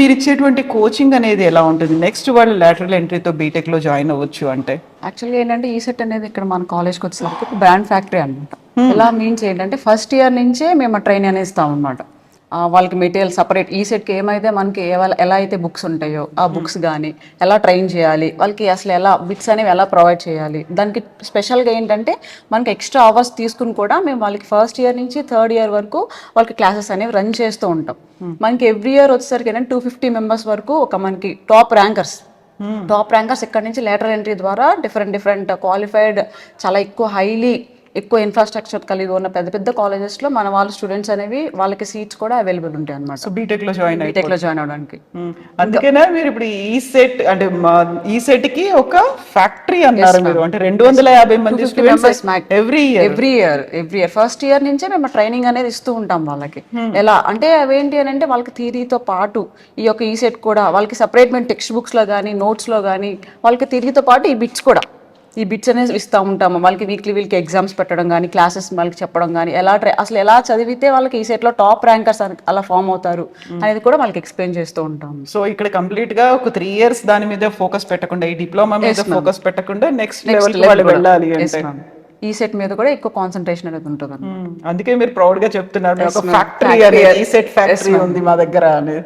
మీరు ఇచ్చేటువంటి కోచింగ్ అనేది ఎలా ఉంటుంది? నెక్స్ట్ వాళ్ళు లాటరల్ ఎంట్రీతో బీటెక్ లో జాయిన్ అవ్వచ్చు అంటే యాక్చువల్గా ఏంటంటే ఈ సెట్ అనేది ఇక్కడ మన కాలేజ్కి వచ్చేసరికి ఒక బ్రాండ్ ఫ్యాక్టరీ అనమాట. ఎలా మీన్స్ ఏంటంటే ఫస్ట్ ఇయర్ నుంచే మేము ట్రైన్ అనేది ఇస్తాం అనమాట. వాళ్ళకి మెటీరియల్ సపరేట్ ఈ సెట్కి ఏమైతే మనకి ఎలా అయితే బుక్స్ ఉంటాయో ఆ బుక్స్ కానీ ఎలా ట్రైన్ చేయాలి, వాళ్ళకి అసలు ఎలా బిట్స్ అనేవి ఎలా ప్రొవైడ్ చేయాలి, దానికి స్పెషల్గా ఏంటంటే మనకి ఎక్స్ట్రా అవర్స్ తీసుకుని కూడా మేము వాళ్ళకి ఫస్ట్ ఇయర్ నుంచి థర్డ్ ఇయర్ వరకు వాళ్ళకి క్లాసెస్ అనేవి రన్ చేస్తూ ఉంటాం. మనకి ఎవ్రీ ఇయర్ వచ్చేసరికి ఏంటంటే 250 మెంబర్స్ వరకు ఒక మనకి టాప్ ర్యాంకర్స్ ఇక్కడ నుంచి లేటరల్ ఎంట్రీ ద్వారా డిఫరెంట్ క్వాలిఫైడ్ చాలా ఎక్కువ ఇన్ఫ్రాస్ట్రక్చర్ కలిగి ఉన్న పెద్ద పెద్ద కాలేజెస్లో మన వాళ్ళ స్టూడెంట్స్ అనేవి వాళ్ళకి సీట్స్ కూడా అవైలబుల్ ఉంటాయి అనమాట. సో బీటెక్ లో జాయిన్ అవడానికి అందుకేనా మీరు ఇప్పుడు ఈ సెట్ అంటే ఈ సెట్ కి ఒక ఫ్యాక్టరీ అన్నారు మీరు, అంటే 250 మంది students every year first year నుంచే మేము ట్రైనింగ్ అనేది ఇస్తూ ఉంటాం వాళ్ళకి. ఎలా అంటే అవేంటి అని అంటే వాళ్ళకి థియరీతో పాటు ఈ యొక్క ఈ సెట్ కూడా వాళ్ళకి సపరేట్ మేము టెక్స్ట్ బుక్స్ లో కానీ నోట్స్ లో కానీ వాళ్ళకి థియరీతో పాటు ఈ బిట్స్ అనేది ఇస్తూ ఉంటాము. వాళ్ళకి వీళ్ళకి ఎగ్జామ్స్ పెట్టడం కానీ క్లాసెస్ వాళ్ళకి చెప్పడం కానీ అసలు ఎలా చదివితే వాళ్ళకి ఈ సెట్లో టాప్ ర్యాంకర్స్ అలా ఫామ్ అవుతారు అనేది కూడా వాళ్ళకి ఎక్స్ప్లెయిన్ చేస్తూ ఉంటాము. సో ఇక్కడ కంప్లీట్ గా ఒక 3 years దాని మీద ఫోకస్ పెట్టకుండా, ఈ డిప్లొమా మీద ఫోకస్ పెట్టకుండా నెక్స్ట్ లెవెల్ వాళ్ళు వెళ్ళాలి అంటే ఈ సెట్ మీద కూడా ఎక్కువ కాన్సన్ట్రేషన్ అనేది ఉంటుంది. అందుకే మీరు ప్రౌడ్ గా చెప్తున్నారు ఒక ఫ్యాక్టరీ ఈ సెట్ ఫ్యాక్టరీ ఉంది మా దగ్గర అనేది.